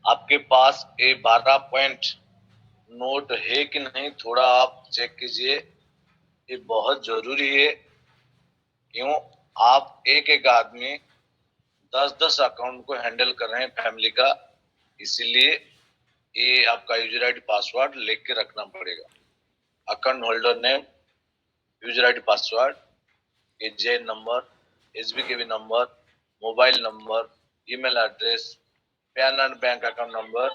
आपके पास ये 12 point note है कि नहीं, थोड़ा आप चेक कीजिए। ये बहुत जरूरी है। क्यों? आप एक एक आदमी 10-10 अकाउंट को हैंडल कर रहे हैं फैमिली का, इसीलिए ये आपका यूजर आईडी पासवर्ड लिख के रखना पड़ेगा। Account holder name, user ID password, एजेन नंबर, एसबीकेबी number, mobile number, email address, PAN and bank account number,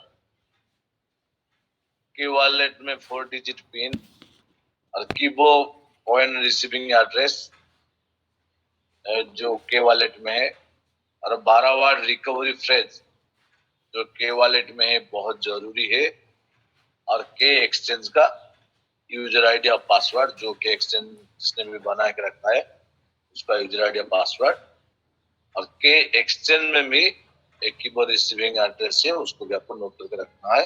की वॉलेट में 4 डिजिट पिन और कीबो कॉइन रिसीविंग एड्रेस जो के वॉलेट में है, और 12 वार्ड रिकवरी फ्रेज जो के वॉलेट में है, बहुत जरूरी है। और के एक्सचेंज का यूजर आईडी और पासवर्ड जो के एक्सचेंज जिसने भी बना के रखा है उसका यूजर आईडी और पासवर्ड, और के एक्सचेंज में भी एक कीबोर्ड रिसीविंग एड्रेस है, उसको भी आपको नोट करके रखना है।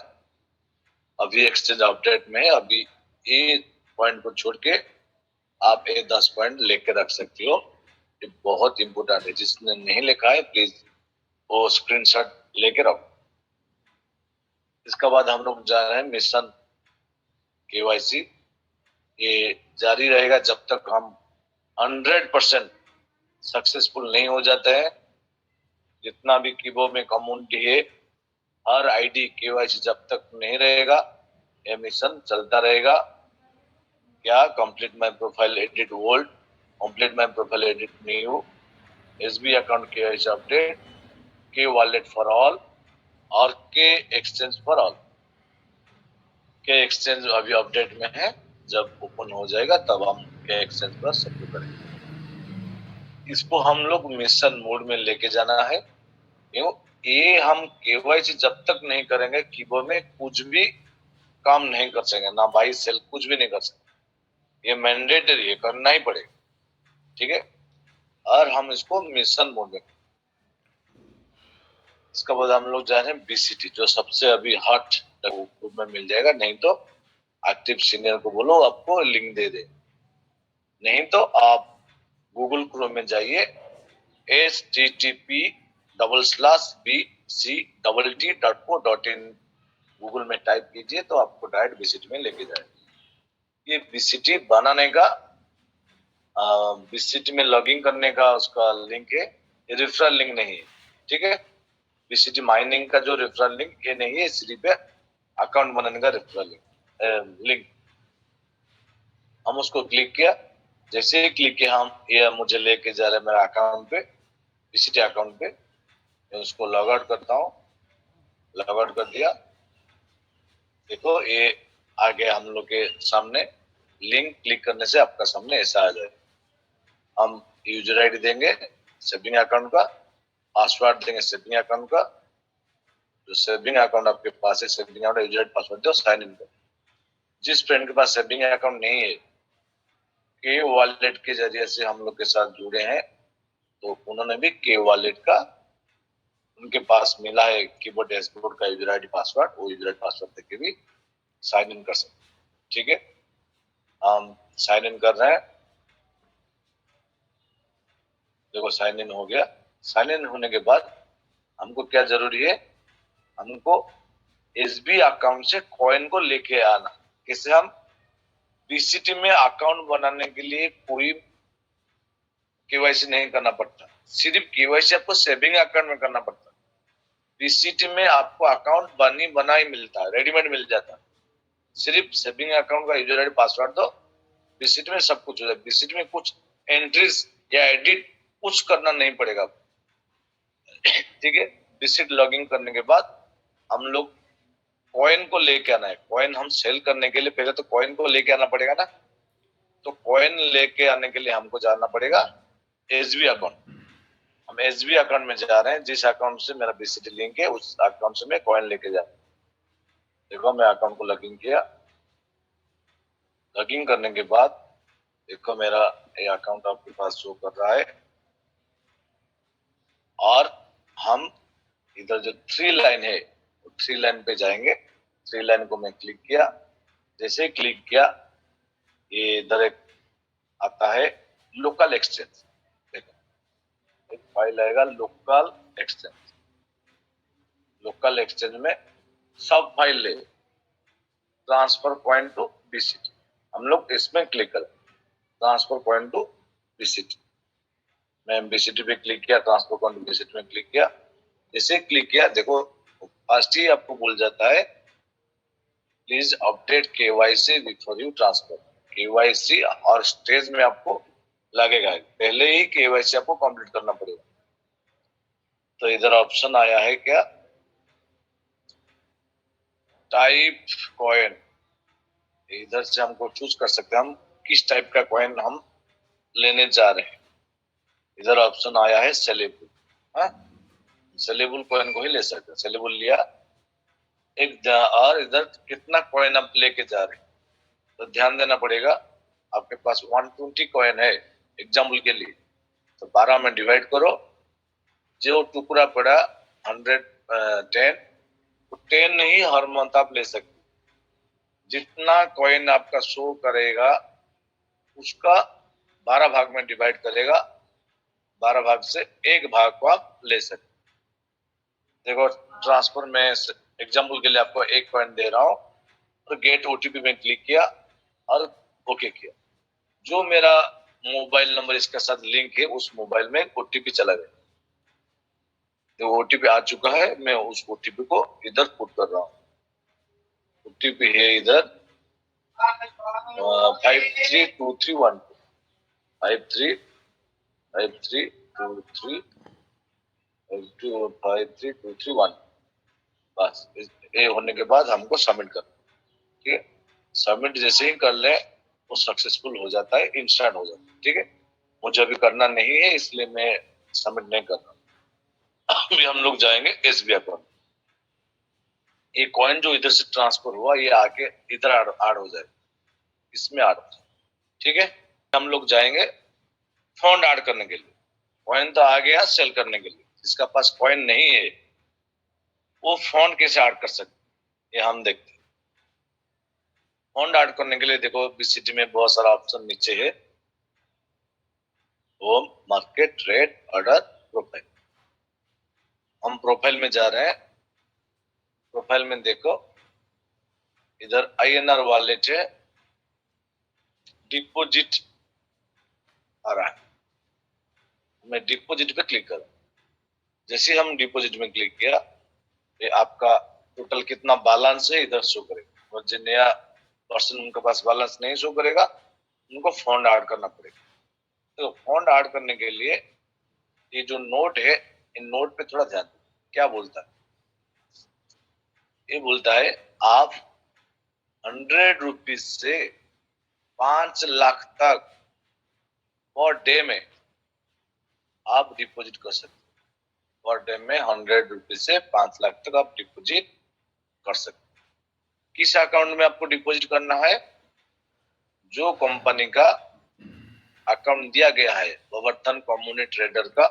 अभी एक्सचेंज अपडेट में है, अभी ये पॉइंट को छोड़ के आप ये 10 पॉइंट लेके रख सकते हो। ये बहुत इंपोर्टेंट है। जिसने नहीं लिखा है प्लीज वो स्क्रीनशॉट लेके रखो। इसके बाद हम लोग जा रहे हैं मिशन केवाईसी। ये जारी रहेगा जब तक हम 100% सक्सेसफुल नहीं हो जाते हैं। जितना भी कीबोर्ड में कम्युनिटी है, हर आईडी केवाईसी जब तक नहीं रहेगा ये मिशन चलता रहेगा। क्या? Complete my profile edit old, complete my profile edit new, SB account KYC update, के वॉलेट फॉर ऑल और के एक्सचेंज फॉर ऑल। के एक्सचेंज अभी अपडेट में है, जब ओपन हो जाएगा तब हम के एक्सचेंज पर सबमिट करेंगे। इसको हम लोग मिशन मोड में लेके जाना है। क्यों? ये हम केवाईसी जब तक नहीं करेंगे कीबोर्ड में कुछ भी काम नहीं कर सकेंगे, ना बाई सेल कुछ भी नहीं कर सकते। ये मैंडेटरी है, करना ही पड़ेगा। ठीक है? और हम इसको मिशन मोड में। इसके बाद हम लोग जा रहे हैं बीसीटी, जो सबसे अभी हॉट ग्रुप में मिल जाएगा। नहीं तो एक्टिव सीनियर को बोलो आपको लिंक दे दे, नहीं तो आप गूगल क्रोम में जाइए, http://bct.co.in गूगल में टाइप कीजिए तो आपको डायरेक्ट बीसीटी में लेके जाएगा। ये बीसीटी बनाने का, बीसीटी में लॉगिन करने का उसका लिंक है, ये रेफरल लिंक नहीं है। ठीक है? बीसीटी माइनिंग का जो रेफरल लिंक ये नहीं है, सिर्फ अकाउंट बनाने का रेफरल लिंक। हम उसको क्लिक किया, जैसे ही क्लिक किया हम ये मुझे लेके जा रहा है मेरा अकाउंट पे, बीसीटी अकाउंट पे। मैं उसको लॉग आउट करता हूँ। लॉग आउट कर दिया। देखो ये आ गया हम लोग के सामने। लिंक क्लिक करने से आपका सामने ऐसा आ जाए। हम यूजर आईडी देंगे सेविंग अकाउंट का, पासवर्ड देंगे सेविंग अकाउंट का। जो सेविंग अकाउंट आपके पास है, saving account user ID password दो, साइन इन करो। जिस फ्रेंड के पास सेविंग अकाउंट नहीं है, के वॉलेट के जरिए से हम लोग के साथ जुड़े हैं, तो उन्होंने भी के वॉलेट का उनके पास मिला है कीबोर्ड डैशबोर्ड का यूजर आईडी पासवर्ड, वो यूजर आईडी पासवर्ड देके भी साइन इन कर सकते। ठीक है? हम साइन इन कर रहे हैं। देखो साइन इन हो गया। साइन इन होने के बाद हमको क्या जरूरी है? हमको एसबी अकाउंट से कॉइन को लेके आना। कैसे? हम बीसीटी में अकाउंट बनाने के लिए कोई केवाईसी नहीं करना पड़ता, सिर्फ केवाईसी आपको सेविंग अकाउंट में करना पड़ता। बीसीटी में आपको अकाउंट बना ही मिलता है, रेडीमेड मिल जाता है। सिर्फ सेविंग अकाउंट का यूजर आईडी पासवर्ड दो, बीसीटी में सब कुछ हो जाएगा। बीसीटी में कुछ एंट्रीज या एडिट कुछ करना नहीं पड़ेगा। ठीक है? बीसीटी लॉगिन करने के बाद हम लोग कॉइन को लेके आना है। कॉइन हम सेल करने के लिए पहले तो कॉइन को लेके आना पड़ेगा ना। तो कॉइन लेके आने के लिए हमको जाना पड़ेगा एसबी अकाउंट। हम एसबी अकाउंट में जा रहे हैं। जिस अकाउंट से मेरा बीसीटी लिंक है उस अकाउंट से मैं कॉइन लेके जा रहा हूँ। देखो मैं अकाउंट को लॉगिन किया। लॉगिन करने के बाद देखो मेरा ये अकाउंट आपके पास शो कर रहा है, और हम इधर जो 3 लाइन है 3 लाइन पे जाएंगे। 3 लाइन को मैं क्लिक किया। जैसे ही क्लिक किया ये इधर एक आता है लोकल एक्सचेंज। देखो एक फाइल आएगा लोकल एक्सचेंज। लोकल एक्सचेंज में सब फाइल ले, ट्रांसफर कॉइन टू बीसीटी। हम लोग इसमें क्लिक करें, ट्रांसफर कॉइन टू बीसीटी। मैं बीसीटी पे क्लिक किया, ट्रांसफर कॉइन टू बीसीटी में क्लिक किया। जैसे क्लिक किया, देखो फर्स्ट ही आपको बोल जाता है please update KYC before you transfer. KYC और स्टेज में आपको लगेगा, पहले ही केवाईसी आपको कंप्लीट करना पड़ेगा। तो इधर ऑप्शन आया है क्या, टाइप कॉइन। इधर से हमको चूज कर सकते हैं हम किस टाइप का कॉइन हम लेने जा रहे हैं। इधर ऑप्शन आया है सेलेबल। हाँ, सेलेबल कॉइन को ही ले सकते हैं। सेलेबल लिया एक, और इधर कितना कॉइन आप लेके जा रहे हैं तो ध्यान देना पड़ेगा। आपके पास 120 कॉइन है एग्जाम्पल के लिए, तो 12 में डिवाइड करो, जो टुकड़ा पड़ा 110, तो 10 नहीं हर मंथ आप ले सकते। जितना कॉइन आपका शो करेगा उसका 12 भाग में डिवाइड करेगा, 12 भाग से एक भाग को आप ले सकते। देखो ट्रांसफर में एग्जाम्पल के लिए आपको एक कॉइन दे रहा हूं, तो गेट ओटीपी में क्लिक किया और ओके किया। जो मेरा मोबाइल नंबर इसके साथ लिंक है उस मोबाइल में ओटीपी चला गया। तो ओटीपी आ चुका है, मैं उस ओटीपी को इधर पुट कर रहा हूँ। ओटीपी है इधर 532312, 532312। बस ये होने के बाद हमको सबमिट करना, ठीक है। सबमिट जैसे ही कर ले वो सक्सेसफुल हो जाता है, इंस्टेंट हो जाता है, ठीक है। मुझे अभी करना नहीं है इसलिए मैं सबमिट नहीं कर रहा। अभी हम लोग जाएंगे एसबीआई अकाउंट। ये कॉइन जो इधर से ट्रांसफर हुआ ये आके इधर ऐड हो जाएगा, इसमें ऐड हो जाए, ठीक है। हम लोग जाएंगे फंड ऐड करने के लिए। कॉइन तो आ गया सेल करने के लिए, जिसका पास कॉइन नहीं है वो फंड कैसे ऐड कर सकते ये हम देखते हैं। फंड ऐड करने के लिए देखो बीसीटी में बहुत सारा ऑप्शन नीचे है, home, market, trade, order, profile. हम प्रोफाइल में जा रहे हैं। प्रोफाइल में देखो इधर आईएनआर वॉलेट है, डिपॉजिट आ रहा है। मैं डिपॉजिट पे क्लिक करूं, जैसे हम डिपॉजिट में क्लिक किया ये आपका टोटल कितना बैलेंस है इधर शो करेगा। और जो नया पर्सन उनके पास बैलेंस नहीं शो करेगा उनको फंड ऐड करना पड़ेगा। तो फंड ऐड करने के लिए ये जो नोट है, इन नोट पे थोड़ा ध्यान दो। क्या बोलता है, ये बोलता है आप 100 रुपीज से 5 लाख तक पर डे में आप डिपॉजिट कर सकते हैं। पर डे में 100 रुपीज से 5 लाख तक आप डिपॉजिट कर सकते हैं। किस अकाउंट में आपको डिपॉजिट करना है, जो कंपनी का अकाउंट दिया गया है, प्रवर्तन कम्युनिटी ट्रेडर का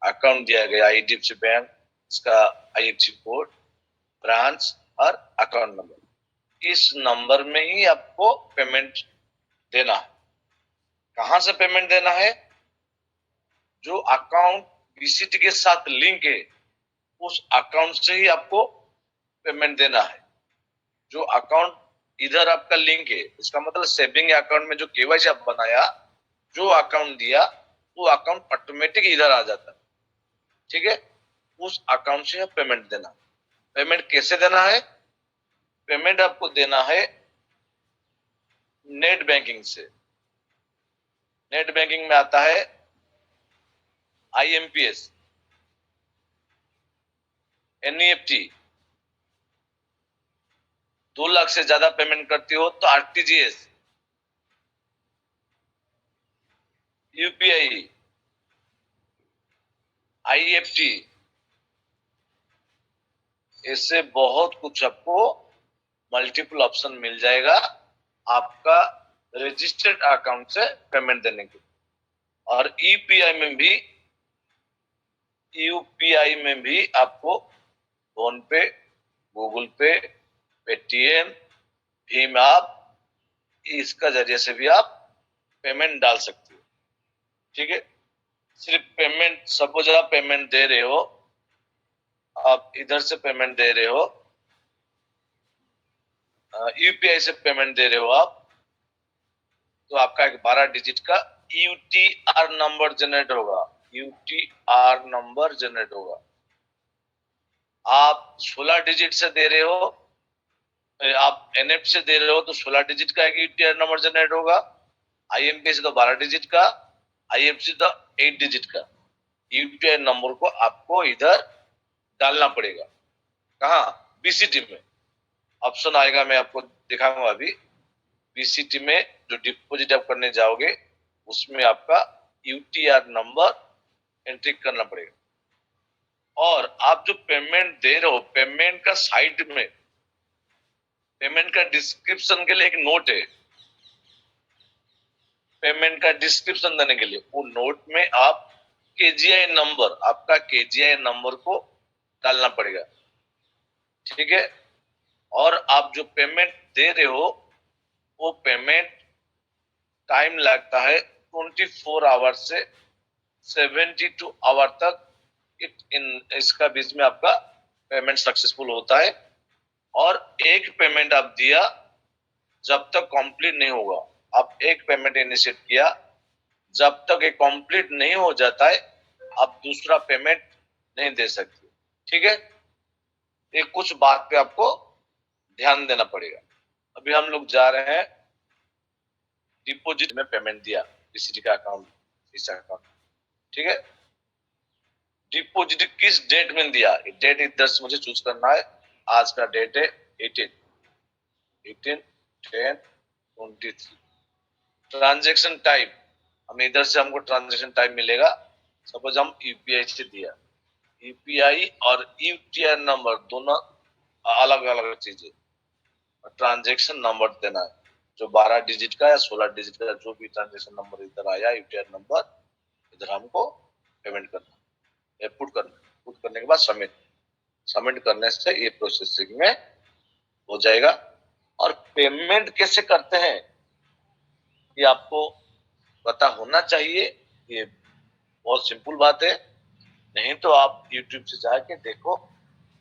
अकाउंट दिया गया, आईडीएफसी बैंक, इसका आईएफसी कोड, ब्रांच और अकाउंट नंबर, इस नंबर में ही आपको पेमेंट देना है। कहां से पेमेंट देना है, जो अकाउंट बीसीटी के साथ लिंक है उस अकाउंट से ही आपको पेमेंट देना है। जो अकाउंट इधर आपका लिंक है उसका मतलब सेविंग अकाउंट में जो केवाईसी आप बनाया, जो अकाउंट दिया वो अकाउंट ऑटोमेटिक इधर आ जाता है, ठीक है। उस अकाउंट से पेमेंट देना। पेमेंट कैसे देना है, पेमेंट आपको देना है नेट बैंकिंग से। नेट बैंकिंग में आता है आईएमपीएस, एनईएफटी। 2 लाख से ज्यादा पेमेंट करती हो तो आरटीजीएस, यूपीआई, आईएफटी, ऐसे बहुत कुछ आपको मल्टीपल ऑप्शन मिल जाएगा आपका रजिस्टर्ड अकाउंट से पेमेंट देने के। और यूपीआई में भी आपको फोन पे, गूगल पे, पेटीएम, भीम ऐप, इसका जरिए से भी आप पेमेंट डाल सकते हो, ठीक है। सिर्फ पेमेंट, सपोज आप पेमेंट दे रहे हो आप इधर से पेमेंट दे रहे हो, यूपीआई से पेमेंट दे रहे हो आप, तो आपका एक 12 डिजिट का यूटीआर नंबर जनरेट होगा। यूटीआर नंबर जनरेट होगा। आप 16 डिजिट से दे रहे हो, आप एनएफटी से दे रहे हो तो 16 डिजिट का एक यूटीआर नंबर जनरेट होगा। आईएमपीआई से तो 12 डिजिट का, आईएफएससी तो 8 डिजिट का यूटीआर नंबर को आपको इधर डालना पड़ेगा। कहाँ? बीसीटी में ऑप्शन आएगा, मैं आपको दिखाऊंगा अभी। बीसीटी में जो डिपॉजिट आप करने जाओगे उसमें आपका यूटीआर नंबर एंट्री करना पड़ेगा। और आप जो पेमेंट दे रहे हो, पेमेंट का साइड में पेमेंट का डिस्क्रिप्शन के लिए एक नोट है। पेमेंट का डिस्क्रिप्शन देने के लिए वो नोट में आप केजीआई नंबर, आपका केजीआई नंबर को डालना पड़ेगा। ठीक है? और आप जो पेमेंट दे रहे हो वो पेमेंट टाइम लगता है 24 आवर से 72 आवर तक। इसका बीच में आपका पेमेंट सक्सेसफुल होता है। और एक पेमेंट आप दिया जब तक कंप्लीट नहीं होगा, आप एक पेमेंट इनिशिएट किया, जब तक ये कंप्लीट नहीं हो जाता है आप दूसरा पेमेंट नहीं दे सकते। ठीक है? ये कुछ बात पे आपको ध्यान देना पड़ेगा। अभी हम लोग जा रहे हैं डिपॉजिट में पेमेंट दिया बीसीटी का अकाउंट, इस अकाउंट। ठीक है? डिपॉजिट किस डेट में दिया, डेट इधर से मुझे चूज करना है। आज का डेट है 18/10/23। ट्रांजैक्शन टाइप, हम इधर से हमको ट्रांजैक्शन टाइप मिलेगा। सपोज हम यूपीआई से दिया, यूपीआई और यूटीआर नंबर दोनों अलग अलग चीजें। ट्रांजैक्शन नंबर देना है जो 12 डिजिट का या 16 डिजिट का, जो भी ट्रांजैक्शन नंबर इधर आया यूटीआर नंबर, इधर हमको पेमेंट करना है, पुट करने के बाद सबमिट करने से ये प्रोसेसिंग में हो जाएगा। और पेमेंट कैसे करते हैं ये आपको पता होना चाहिए। ये बहुत सिंपल बात है। नहीं तो आप यूट्यूब से जाके देखो,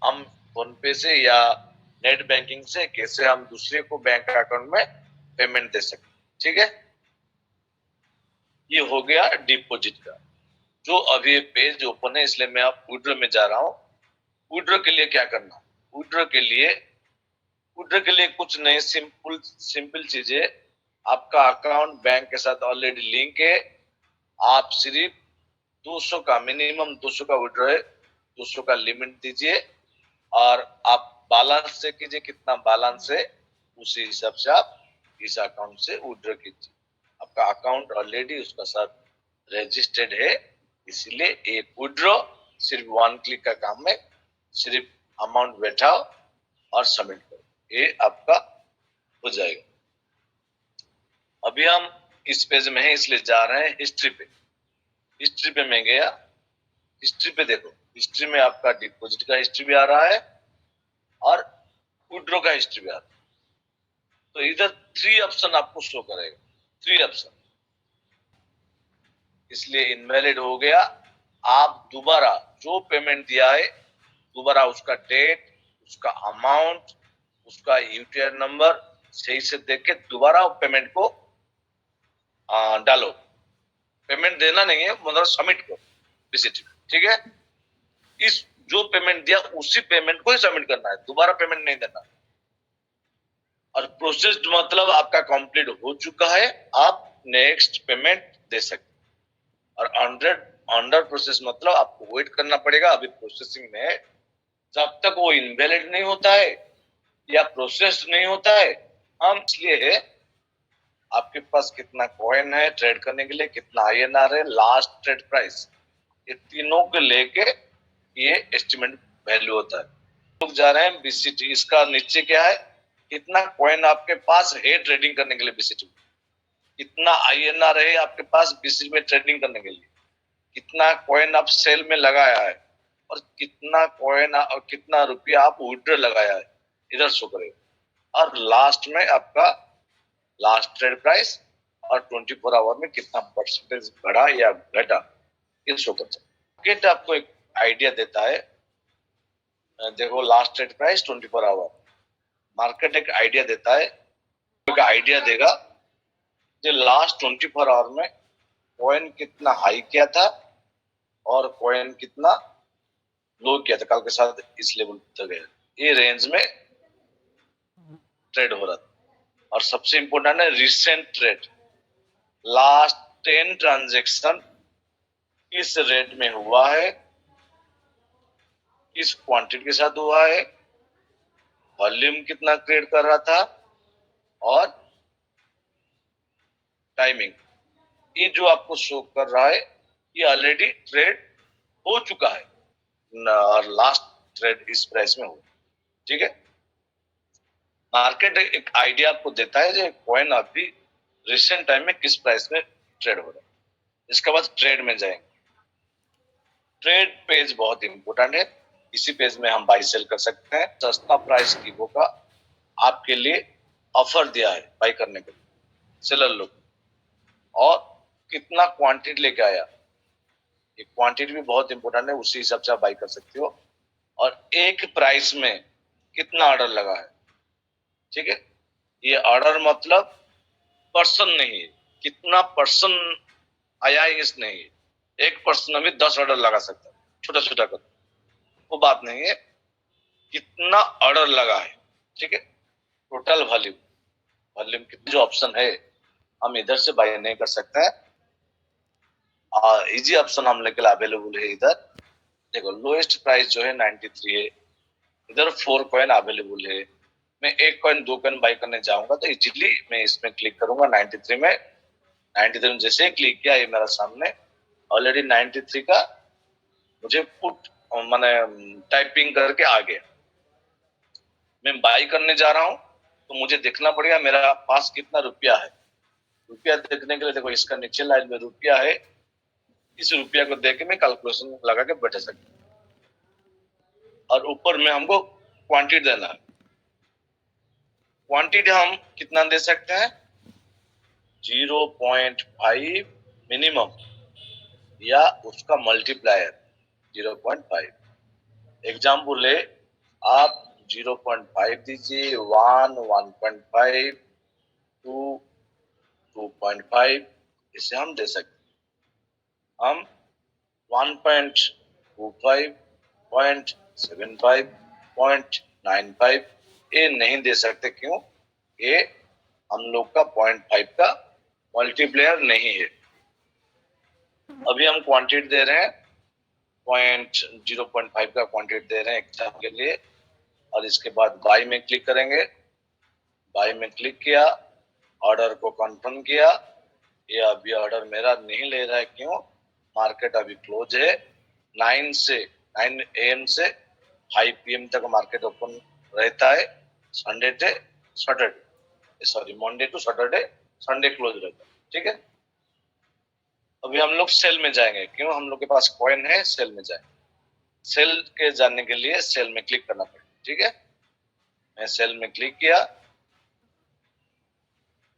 हम फोन पे से या नेट बैंकिंग से कैसे हम दूसरे को बैंक अकाउंट में पेमेंट दे सकते। ठीक है? ये हो गया डिपॉजिट का। जो अभी पेज ओपन है इसलिए मैं आप विड्रॉ में जा रहा हूँ। विड्रॉ के लिए क्या करना? विड्रॉ के लिए कुछ नहीं, सिंपल चीजें। आपका अकाउंट बैंक के साथ ऑलरेडी लिंक है। आप सिर्फ 200 का, मिनिमम 200 का विड्रॉ है, 200 का लिमिट दीजिए। और आप बैलेंस से कीजिए, कितना बैलेंस है उसी हिसाब से आप इस अकाउंट से विड्रॉ कीजिए। आपका अकाउंट ऑलरेडी उसका साथ रजिस्टर्ड है, इसलिए एक विड्रॉ सिर्फ 1 क्लिक का काम है। सिर्फ अमाउंट बैठाओ और सबमिट करो, ये आपका हो जाएगा। अभी हम इस पेज में है इसलिए जा रहे हैं हिस्ट्री पे। हिस्ट्री पे मैं गया, हिस्ट्री पे देखो, हिस्ट्री में आपका डिपॉजिट का हिस्ट्री भी आ रहा है और विड्रॉ का हिस्ट्री भी आ रहा है। तो इधर 3 ऑप्शन आपको शो करेगा, 3 ऑप्शन, इसलिए इनवैलिड हो गया। आप दोबारा जो पेमेंट दिया है, दोबारा उसका डेट, उसका अमाउंट, उसका यूटीआर नंबर सही से देख के दोबारा पेमेंट को डालो। पेमेंट देना नहीं है, मतलब सबमिट करो बीसीटी। ठीक है? इस जो पेमेंट दिया उसी पेमेंट को ही सबमिट करना है, दोबारा पेमेंट नहीं देना। और प्रोसेस्ड मतलब आपका कंप्लीट हो चुका है, आप नेक्स्ट पेमेंट दे सकते। और अंडर प्रोसेस मतलब आपको वेट करना पड़ेगा, अभी प्रोसेसिंग में है। जब तक वो इनवैलिड नहीं होता है या प्रोसेस नहीं होता है, हम इसलिए है आपके पास कितना कॉइन है ट्रेड करने के लिए, कितना आईएनआर है, लास्ट ट्रेड प्राइस, ये तीनों को लेके ये एस्टिमेट वैल्यू होता है। लोग जा रहे हैं बीसीटी, इसका नीचे क्या है, कितना कॉइन आपके पास है ट्रेडिंग करने के लिए बीसीटी में, कितना आईएनआर है आपके पास बीसीटी में ट्रेडिंग करने के लिए, कितना कॉइन आप सेल में लगाया है, और कितना कॉइन और कितना रुपया आप विड्रॉ लगाया है, इधर शो करेगा। और लास्ट में आपका लास्ट ट्रेड प्राइस और 24 आवर में कितना परसेंटेज बढ़ा या घटा, ये शो करता है। मार्केट आपको एक आइडिया देता है देखो last trade price 24 hour. Market एक आइडिया देता है, एक आइडिया देगा कि लास्ट 24 आवर में कॉइन कितना हाई किया था और कॉइन कितना लो किया था, कल के साथ इस लेवल तक गया, ये रेंज में ट्रेड हो रहा था। और सबसे इंपॉर्टेंट है रिसेंट ट्रेड, लास्ट 10 ट्रांजेक्शन किस रेट में हुआ है, किस क्वांटिटी के साथ हुआ है, वॉल्यूम कितना क्रिएट कर रहा था और टाइमिंग, ये जो आपको शो कर रहा है ये ऑलरेडी ट्रेड हो चुका है और लास्ट ट्रेड इस प्राइस में हुआ। ठीक है, मार्केट एक आइडिया आपको देता है जो कॉइन अभी रिसेंट टाइम में किस प्राइस में ट्रेड हो रहा है। इसके बाद ट्रेड में जाएंगे। ट्रेड पेज बहुत इंपोर्टेंट है, इसी पेज में हम बाई सेल कर सकते हैं। सस्ता प्राइस कीबो का आपके लिए ऑफर दिया है बाई करने के लिए सेलर लोग, और कितना क्वांटिटी लेके आया, ये क्वांटिटी भी बहुत इंपॉर्टेंट है, उसी हिसाब से आप बाई कर सकते हो। और एक प्राइस में कितना ऑर्डर लगा है। ठीक है, ये ऑर्डर मतलब पर्सन नहीं है, कितना पर्सन आया है इस नहीं है। एक पर्सन भी 10 ऑर्डर लगा सकता है, छोटा छोटा कर, वो बात नहीं है, कितना ऑर्डर लगा है। ठीक है, टोटल वॉल्यूम, वॉल्यूम कितनी जो ऑप्शन है हम इधर से बाय नहीं कर सकते हैं। इजी ऑप्शन हम लोग के लिए अवेलेबल है इधर। देखो लोएस्ट प्राइस जो है 93 है, इधर 4 कॉइन अवेलेबल है। मैं एक कॉइन 2 कॉइन बाय करने जाऊंगा तो इजीली मैं इसमें क्लिक करूंगा 93 में। 93 में जैसे ही क्लिक किया ये मेरा सामने ऑलरेडी 93 का मुझे पुट माने टाइपिंग करके आ गया। मैं बाय करने जा रहा हूँ तो मुझे देखना पड़ेगा मेरा पास कितना रुपया है। रुपया देखने के लिए देखो इसका नीचे लाइन में रुपया है, इस रुपया को देख के मैं कैलकुलेशन लगा के बैठ सकता हूँ। और ऊपर में हमको क्वांटिटी देना है। क्वांटिटी हम कितना दे सकते हैं, 0.5 मिनिमम या उसका मल्टीप्लायर 0.5। एग्जाम्पल है, आप 0.5 दीजिए, 1, 1.5, 2, 2.5, इसे हम दे सकते हैं। हम 1.25, 0.75, 0.95 ये नहीं दे सकते, क्यों? ये हम लोग का 0.5 का मल्टीप्लेयर नहीं है। अभी हम क्वांटिटी दे रहे हैं 0.5 का क्वांटिटी दे रहे हैं एग्जाम के लिए। और इसके बाद बाय में क्लिक करेंगे। बाय में क्लिक किया, ऑर्डर को कंफर्म किया। ये अभी ऑर्डर मेरा नहीं ले रहा है, क्यों? मार्केट अभी क्लोज है। 9 AM से 5 PM तक मार्केट ओपन रहता है, संडे से Saturday, sorry Monday to Saturday, Sunday close रहता है। ठीक है, अभी हम लोग सेल में जाएंगे, क्यों? हम लोग के पास कॉइन है, सेल में जाएंगे। सेल के जाने के लिए सेल में क्लिक करना पड़ेगा। ठीक है, मैं सेल में क्लिक किया।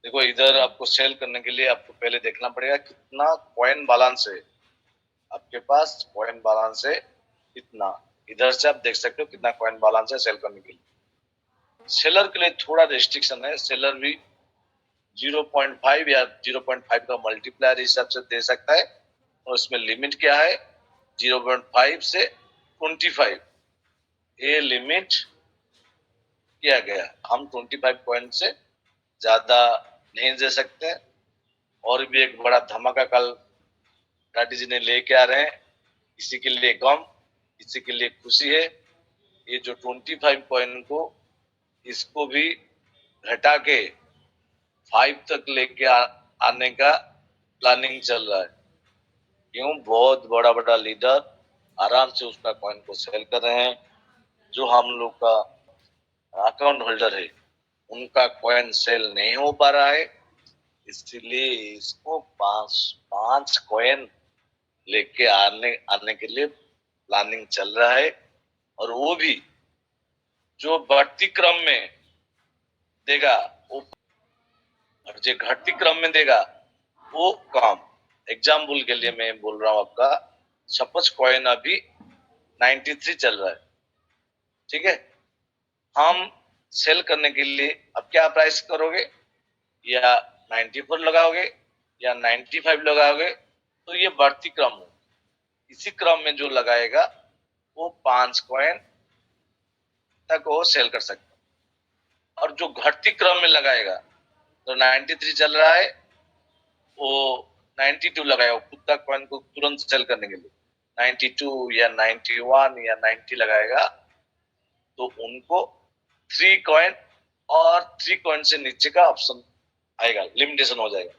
देखो इधर आपको सेल करने के लिए आपको पहले देखना पड़ेगा कितना कॉइन बैलेंस है आपके पास। कॉइन बैलेंस है कितना, इधर से आप देख सकते हो कितना कॉइन बैलेंस है सेल करने के लिए। सेलर के लिए थोड़ा रेस्ट्रिक्शन है, सेलर भी 0.5 या 0.5 का मल्टीप्लायर हिसाब से दे सकता है। और उसमें लिमिट क्या है, 0.5 से 25, ये लिमिट किया गया। हम 25 कॉइन से ज्यादा नहीं दे सकते। और भी एक बड़ा धमाका कल टाटी जी ने लेके आ रहे हैं, किसी के लिए गम, किसी के लिए खुशी है। ये जो 25 कॉइन को इसको भी घटा के 5 तक लेके आने का प्लानिंग चल रहा है। क्यों? बहुत बड़ा बड़ा लीडर आराम से उसका कॉइन को सेल कर रहे हैं। जो हम लोग का अकाउंट होल्डर है उनका कॉइन सेल नहीं हो पा रहा है, इसलिए इसको 5 कॉइन लेके आने आने के लिए प्लानिंग चल रहा है। और वो भी जो बढ़ती क्रम में देगा वो, और जो घटती क्रम में देगा वो कम। एग्जाम्पल के लिए मैं बोल रहा हूँ आपका, सपोज कॉइन अभी 93 चल रहा है, ठीक है। हम सेल करने के लिए अब क्या प्राइस करोगे, या 94 लगाओगे या 95 लगाओगे, तो ये बढ़ती क्रम हो, इसी क्रम में जो लगाएगा वो 5 कॉइन तक वो सेल कर सकता। और जो घटती क्रम में लगाएगा, तो 93 चल रहा है, वो 92 लगाएगा खुद तक कॉइन को तुरंत सेल करने के लिए, 92 या 91 या 90 लगाएगा, तो उनको 3 कॉइन और 3 कॉइन से नीचे का ऑप्शन आएगा, लिमिटेशन हो जाएगा।